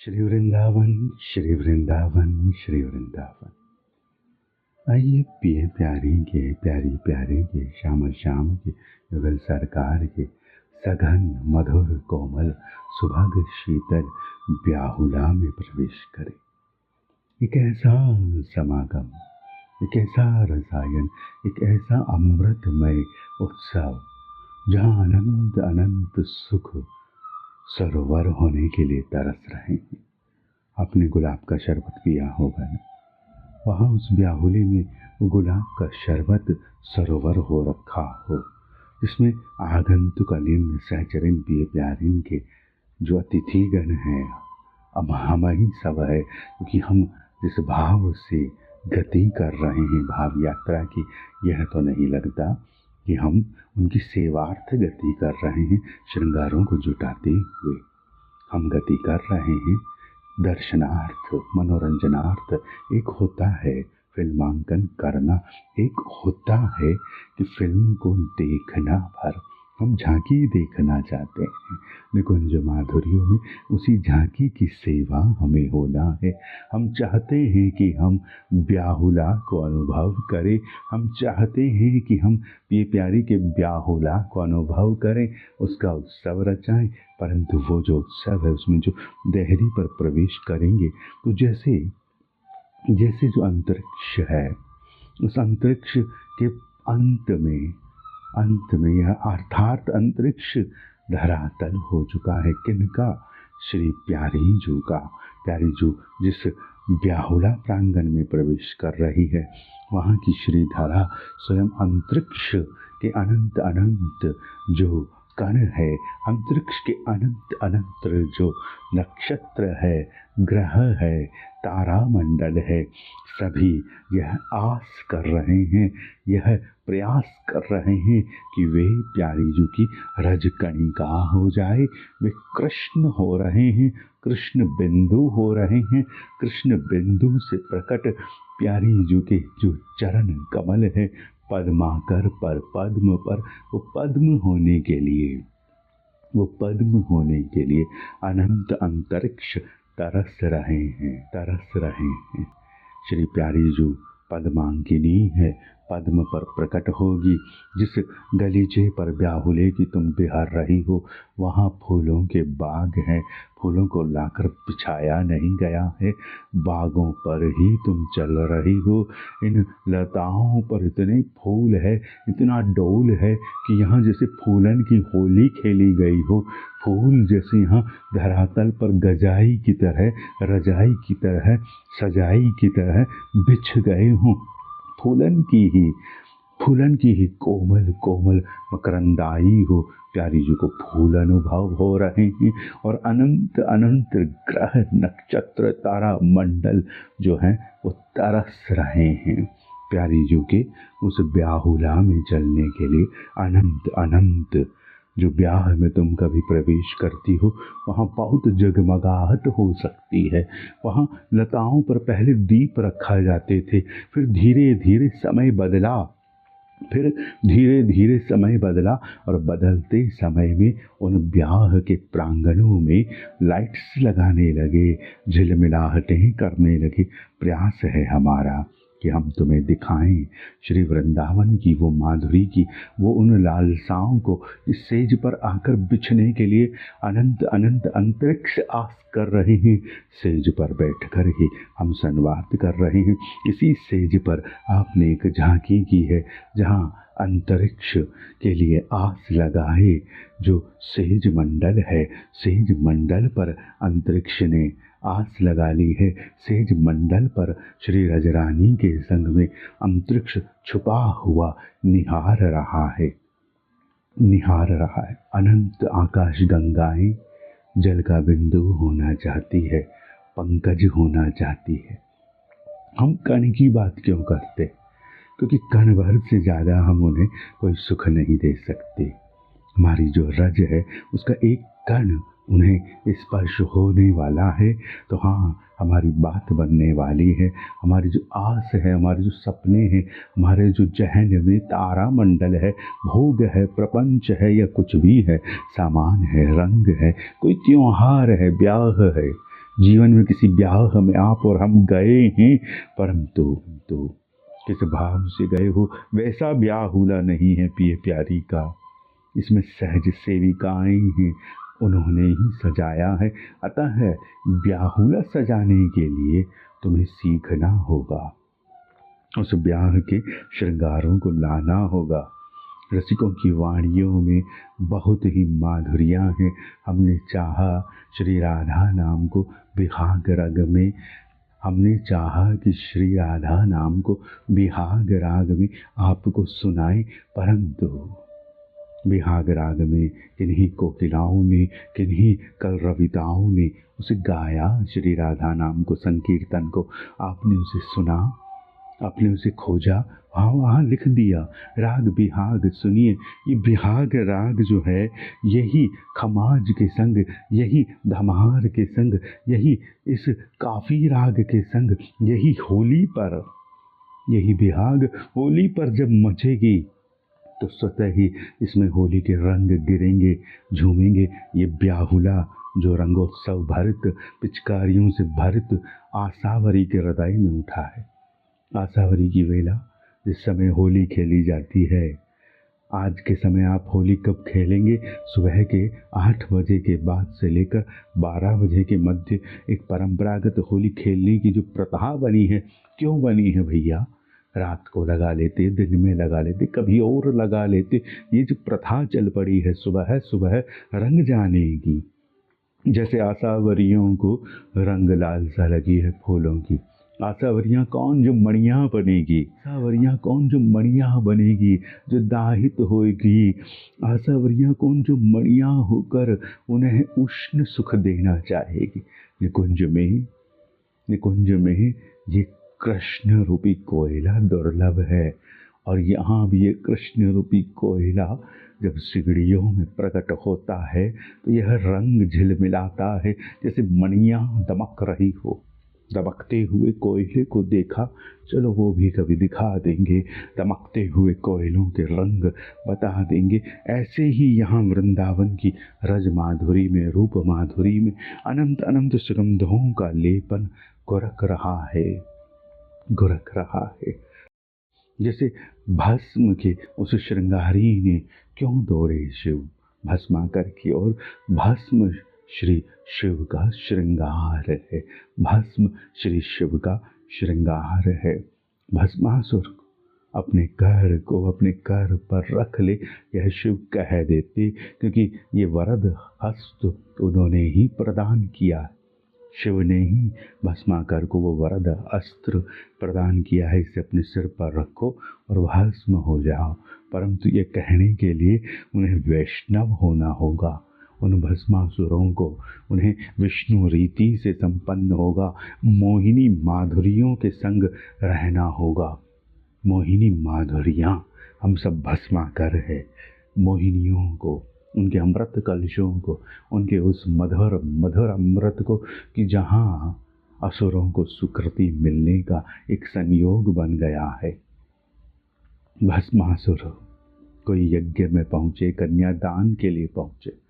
श्री वृंदावन श्री वृंदावन श्री वृंदावन। आइए पिए प्यारी के प्यारी प्यारे के श्याम श्याम के युगल सरकार के सघन मधुर कोमल सुभग शीतल ब्याहुला में प्रवेश करें। एक ऐसा समागम, एक ऐसा रसायन, एक ऐसा अमृतमय उत्सव जहाँ अनंत अनंत सुख सरोवर होने के लिए तरस रहे हैं। आपने गुलाब का शरबत पिया होगा ना, वहाँ उस ब्याहुले में गुलाब का शरबत सरोवर हो रखा हो, जिसमें आगंतुक अलिंद सहचरिन पिए प्यारिन के जो अतिथिगण हैं, अब हम ही सब है, क्योंकि हम जिस भाव से गति कर रहे हैं भाव यात्रा की, यह तो नहीं लगता कि हम उनकी सेवार्थ गति कर रहे हैं। श्रृंगारों को जुटाते हुए हम गति कर रहे हैं दर्शनार्थ, मनोरंजनार्थ। एक होता है फिल्मांकन करना, एक होता है कि फिल्म को देखना भर। हम झांकी देखना चाहते हैं निकुंज माधुर्यों में, उसी झांकी की सेवा हमें होना है। हम चाहते हैं कि हम ब्याहुला को अनुभव करें, हम चाहते हैं कि हम ये प्यारी के ब्याहुला को अनुभव करें, उसका उत्सव रचाएं। परंतु वो जो उत्सव है उसमें जो देहरी पर प्रवेश करेंगे, तो जैसे जैसे जो अंतरिक्ष है, उस अंतरिक्ष के अंत में यह अर्थात अंतरिक्ष धरातल हो चुका है। किनका? श्री प्यारी जू का। प्यारी जू जिस ब्याहुला प्रांगण में प्रवेश कर रही है, वहाँ की श्रीधरा स्वयं अंतरिक्ष के अनंत अनंत जो कण है, अंतरिक्ष के अनंत अनंत जो नक्षत्र है, ग्रह है, तारा मंडल है, सभी यह आस कर रहे हैं, यह प्रयास कर रहे हैं कि वे प्यारी जू की रजकणिका हो जाए। वे कृष्ण हो रहे हैं, कृष्ण बिंदु हो रहे हैं। कृष्ण बिंदु से प्रकट प्यारी जू के जो चरण कमल है, पद्माकर पर पद्म पर, वो पद्म होने के लिए, वो पद्म होने के लिए अनंत अंतरिक्ष तरस रहे हैं। श्री प्यारी जू पद्मांगिनी है, पद्म पर प्रकट होगी। जिस गलीचे पर ब्याहुले की तुम बिहार रही हो, वहाँ फूलों के बाग हैं, फूलों को लाकर बिछाया नहीं गया है, बागों पर ही तुम चल रही हो। इन लताओं पर इतने फूल है, इतना डोल है कि यहाँ जैसे फूलन की होली खेली गई हो, फूल जैसे यहाँ धरातल पर गजाई की तरह, रजाई की तरह, सजाई की तरह बिछ गए हों। फूलन की ही कोमल कोमल मकरंदाई हो। प्यारी जी को फूल अनुभव हो रहे हैं, और अनंत अनंत ग्रह नक्षत्र तारा मंडल जो हैं वो तरस रहे हैं प्यारी जी के उस ब्याहुला में चलने के लिए। अनंत अनंत जो ब्याह में तुम कभी प्रवेश करती हो, वहाँ बहुत जगमगाहट हो सकती है। वहाँ लताओं पर पहले दीप रखा जाते थे, फिर धीरे धीरे समय बदला, और बदलते समय में उन ब्याह के प्रांगणों में लाइट्स लगाने लगे, झिलमिलाहटें करने लगे। प्रयास है हमारा कि हम तुम्हें दिखाएं श्री वृंदावन की वो माधुरी की, वो उन लालसाओं को इस सेज पर आकर बिछने के लिए अनंत अनंत अंतरिक्ष आस कर रहे हैं। सेज पर बैठकर ही हम संवाद कर रहे हैं। इसी सेज पर आपने एक झांकी की है, जहाँ अंतरिक्ष के लिए आस लगाए जो सेज मंडल है, सेज मंडल पर अंतरिक्ष ने आस लगा ली है। सेज मंडल पर श्री रजरानी के संग में अंतरिक्ष छुपा हुआ निहार रहा है। अनंत आकाश गंगाएं जल का बिंदु होना चाहती है, पंकज होना चाहती है। हम कण की बात क्यों करते? क्योंकि कण भर से ज़्यादा हम उन्हें कोई सुख नहीं दे सकते। हमारी जो रज है उसका एक कण उन्हें स्पर्श होने वाला है, तो हाँ, हमारी बात बनने वाली है। हमारी जो आस है, हमारे जो सपने हैं, हमारे जो जहन में तारा मंडल है, भोग है, प्रपंच है, या कुछ भी है, सामान है, रंग है, कोई त्योहार है, ब्याह है, जीवन में किसी ब्याह में आप और हम गए हैं, परंतु तो किस भाव से गए हो वैसा ब्याहुला नहीं है पिए प्यारी का। इसमें सहज सेविकाएं हैं, उन्होंने ही सजाया है। अतः ब्याहुला सजाने के लिए तुम्हें सीखना होगा, उस ब्याह के श्रृंगारों को लाना होगा। रसिकों की वाणियों में बहुत ही माधुर्याँ हैं। हमने चाहा श्री राधा नाम को बिहाग राग में, हमने चाहा कि श्री राधा नाम को बिहाग राग में आपको सुनाएं, परंतु बिहाग राग में किन्हीं कोकिलाओं ने, किन्हीं कलरविताओं ने उसे गाया, श्री राधा नाम को, संकीर्तन को। आपने उसे सुना, आपने उसे खोजा, वहाँ लिख दिया राग बिहाग। सुनिए, ये बिहाग राग जो है, यही खमाज के संग, यही धमार के संग, यही इस काफी राग के संग, यही होली पर, यही बिहाग होली पर जब मचेगी तो स्वतः ही इसमें होली के रंग गिरेंगे, झूमेंगे। ये ब्याहुला जो रंगोत्सव भरित, पिचकारियों से भरित आसावरी के हृदय में उठा है। आसावरी की वेला जिस समय होली खेली जाती है, आज के समय आप होली कब खेलेंगे? सुबह के 8 बजे के बाद से लेकर 12 बजे के मध्य एक परंपरागत होली खेलने की जो प्रथा बनी है, क्यों बनी है भैया? रात को लगा लेते, दिन में लगा लेते, कभी और लगा लेते। ये जो प्रथा चल पड़ी है सुबह सुबह रंग जाने की, जैसे आसावरियों को रंग लालसा लगी है फूलों की। आसावरियाँ कौन जो मणियाँ बनेगी, आसावरियाँ कौन जो मणियाँ बनेगी, जो दाहित होएगी। आसावरियाँ कौन जो मणियाँ होकर उन्हें उष्ण सुख देना चाहेगी। निकुंज में ये कृष्ण रूपी कोयला दुर्लभ है, और यहाँ भी ये कृष्ण रूपी कोयला जब सिगड़ियों में प्रकट होता है तो यह रंग झिलमिलाता है, जैसे मणियाँ दमक रही हो। दमकते हुए कोयले को देखा, चलो वो भी कभी दिखा देंगे, दमकते हुए कोयलों के रंग बता देंगे। ऐसे ही यहाँ वृंदावन की रज माधुरी में, रूप माधुरी में अनंत अनंत सुगंधों का लेपन गुरक रहा है। जैसे भस्म के उस श्रृंगारी ने क्यों दौड़े शिव भस्माकर की ओर। भस्म श्री शिव का श्रृंगार है, भस्म श्री शिव का श्रृंगार है। भस्मासुर अपने कर को अपने कर पर रख ले, यह शिव कह देते, क्योंकि ये वरद हस्त उन्होंने ही प्रदान किया। शिव ने ही भस्माकर को वो वरद अस्त्र प्रदान किया है, इसे अपने सिर पर रखो और भस्म हो जाओ। परंतु ये कहने के लिए उन्हें वैष्णव होना होगा, उन भस्मासुरों को, उन्हें विष्णु रीति से संपन्न होगा, मोहिनी माधुरियों के संग रहना होगा। मोहिनी माधुरियाँ हम सब भस्माकर है। मोहिनियों को, उनके अमृत कलशों को, उनके उस मधुर मधुर अमृत को, कि जहाँ असुरों को सुकृति मिलने का एक संयोग बन गया है। भस्मासुर कोई यज्ञ में पहुँचे, कन्यादान के लिए पहुँचे,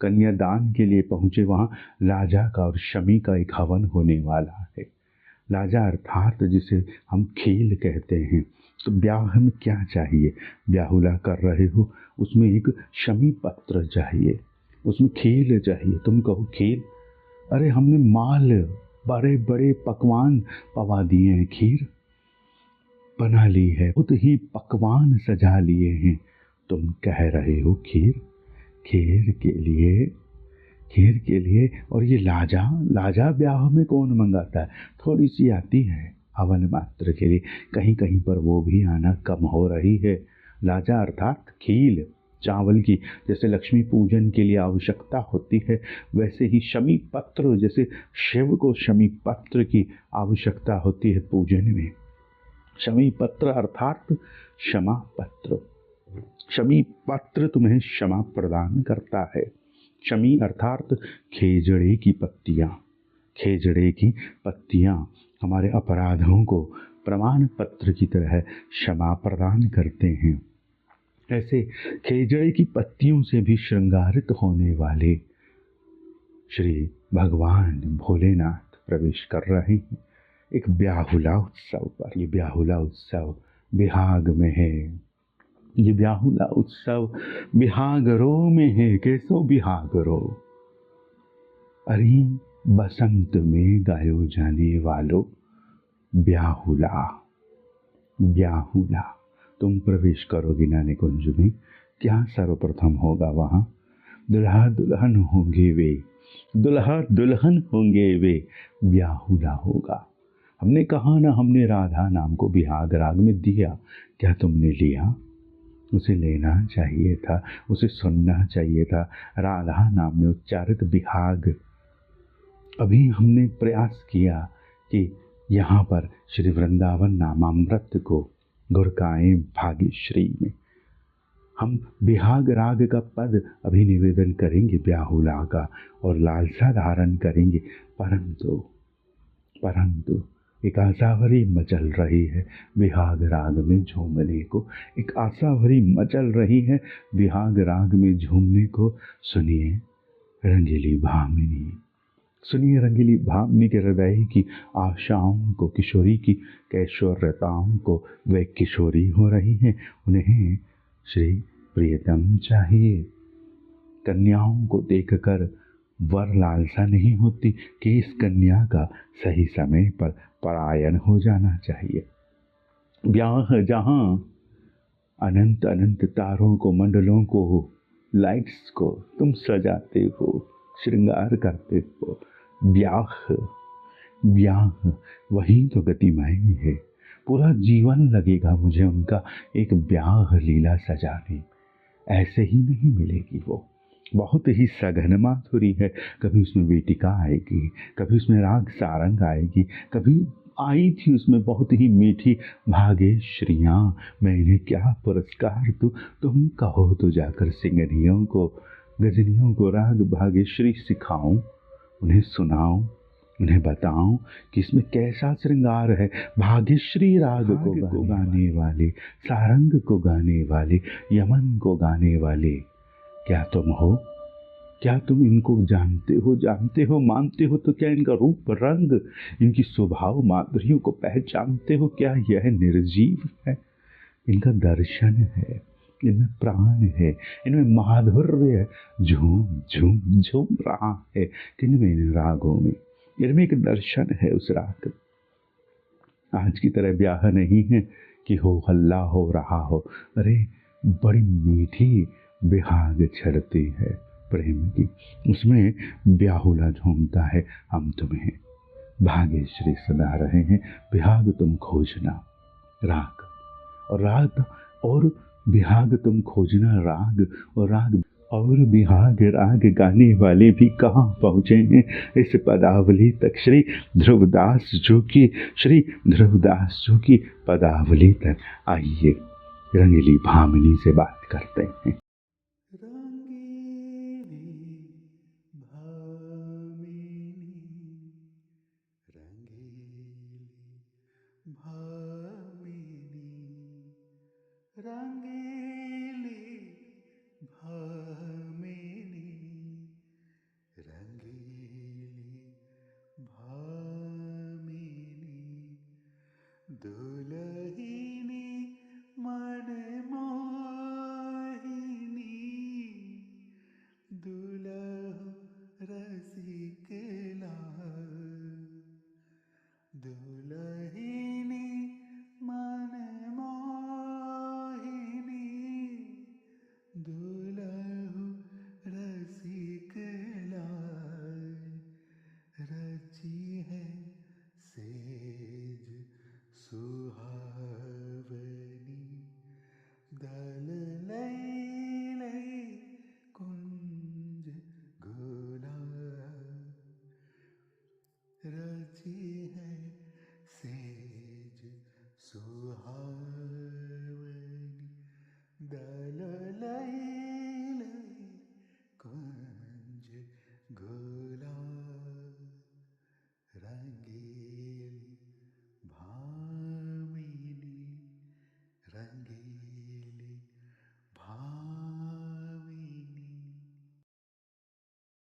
कन्यादान के लिए पहुँचे, वहाँ लाजा का और शमी का एक हवन होने वाला है। लाजा अर्थात जिसे हम खील कहते हैं। तो ब्याह में क्या चाहिए? ब्याहुला कर रहे हो, उसमें एक शमी पत्र चाहिए, उसमें खील चाहिए। तुम कहो खील, अरे हमने माल बड़े बड़े पकवान पवा दिए हैं, खीर बना ली है, खुद ही पकवान सजा लिए हैं, तुम कह रहे हो खीर। खीर के लिए और ये लाजा ब्याह में कौन मंगाता है? थोड़ी सी आती है हवन मात्र के लिए, कहीं कहीं पर वो भी आना कम हो रही है। लाजा अर्थात खील, चावल की। जैसे लक्ष्मी पूजन के लिए आवश्यकता होती है, वैसे ही शमी पत्र, जैसे शिव को शमी पत्र की आवश्यकता होती है पूजन में। शमी पत्र अर्थात क्षमा पत्र। शमी पत्र तुम्हें क्षमा प्रदान करता है। शमी अर्थात खेजड़े की पत्तियाँ। खेजड़े की पत्तियाँ हमारे अपराधों को प्रमाण पत्र की तरह क्षमा प्रदान करते हैं। ऐसे खेजड़े की पत्तियों से भी श्रृंगारित होने वाले श्री भगवान भोलेनाथ प्रवेश कर रहे हैं एक ब्याहुला उत्सव पर। ये ब्याहुला उत्सव बिहाग में है, ये ब्याहुला उत्सव बिहागरो में है। कैसो बिहागरो? अरे बसंत में गायो जाने वालो ब्याहुला, ब्याहुला। तुम प्रवेश करोगे नाने कुंज में, क्या सर्वप्रथम होगा वहां? दुल्हा दुल्हन होंगे वे, दुल्हा दुल्हन होंगे वे, ब्याहुला होगा। हमने कहा ना, हमने राधा नाम को बिहाग राग में दिया, क्या तुमने लिया? उसे लेना चाहिए था, उसे सुनना चाहिए था। राधा नाम में उच्चारित बिहाग। अभी हमने प्रयास किया कि यहाँ पर श्री वृंदावन नामामृत को गुरकाएं भाग्यश्री में। हम बिहाग राग का पद अभी निवेदन करेंगे ब्याहुला का और लालसा धारण करेंगे। परंतु एक आशा भरी मचल रही है बिहाग राग में झूमने को, एक आशा भरी मचल रही है बिहाग राग में झूमने को। सुनिए रंगीली भामिनी, सुनिए रंगीली भामिनी के हृदय की आशाओं को, किशोरी की कैशोर्यताओं को। वे किशोरी हो रही हैं, उन्हें श्री प्रियतम चाहिए। कन्याओं को देखकर वर लालसा नहीं होती कि इस कन्या का सही समय पर पलायन हो जाना चाहिए। ब्याह जहां अनंत अनंत तारों को, मंडलों को, लाइट्स को तुम सजाते हो, श्रृंगार करते हो, ब्याह ब्याह वही तो गतिमय है। पूरा जीवन लगेगा मुझे उनका एक ब्याह लीला सजाने। ऐसे ही नहीं मिलेगी वो, बहुत ही सघन माधुरी है। कभी उसमें वेटिका आएगी, कभी उसमें राग सारंग आएगी, कभी आई थी उसमें बहुत ही मीठी भाग्यश्रियाँ। मैं इन्हें क्या पुरस्कार दूँ? तुम कहो तो जाकर सिंगरियों को, गजनियों को राग भाग्यश्री सिखाऊं, उन्हें सुनाऊं, उन्हें बताऊं कि इसमें कैसा श्रृंगार है। भाग्यश्री राग को गाने वाले, सारंग को गाने वाले, यमन को गाने वाले क्या तुम हो? क्या तुम इनको जानते हो, मानते हो? तो क्या इनका रूप रंग, इनकी स्वभाव माधुर्यों को पहचानते हो? क्या यह निर्जीव है? इनका दर्शन है, इनमें प्राण है, इनमें माधुर्य है, झूम झूम झूम रहा है। किनमें? इन रागों में, इनमें एक दर्शन है उस राग। आज की तरह ब्याह नहीं है कि हो हल्ला हो रहा हो। अरे बड़ी मीठी बिहाग छड़ती है प्रेम की, उसमें ब्याहुला झूमता है। हम तुम्हें भाग्यश्री सदा रहे हैं, बिहाग तुम खोजना। राग और राग और बिहाग तुम खोजना, राग और राग और बिहाग राग गाने वाले भी कहाँ पहुँचे हैं इस पदावली तक? श्री ध्रुवदास जो की, श्री ध्रुवदास जो की पदावली तक। आइए रंगीली भामिनी से बात करते हैं। रंगीली भामिनी, रंगीली भामिनी, रंगीली भामिनी, रंगीली भामिनी, दुलहिनी मनमोहिनी, दुलहु रसिक लाल, दुलहिनी मनमोहिनी, दुलहु रसिक लाल, रची है सेज सुहावनी, दल लई लई कुंज गुलाब, रची है सेज सुहावनी,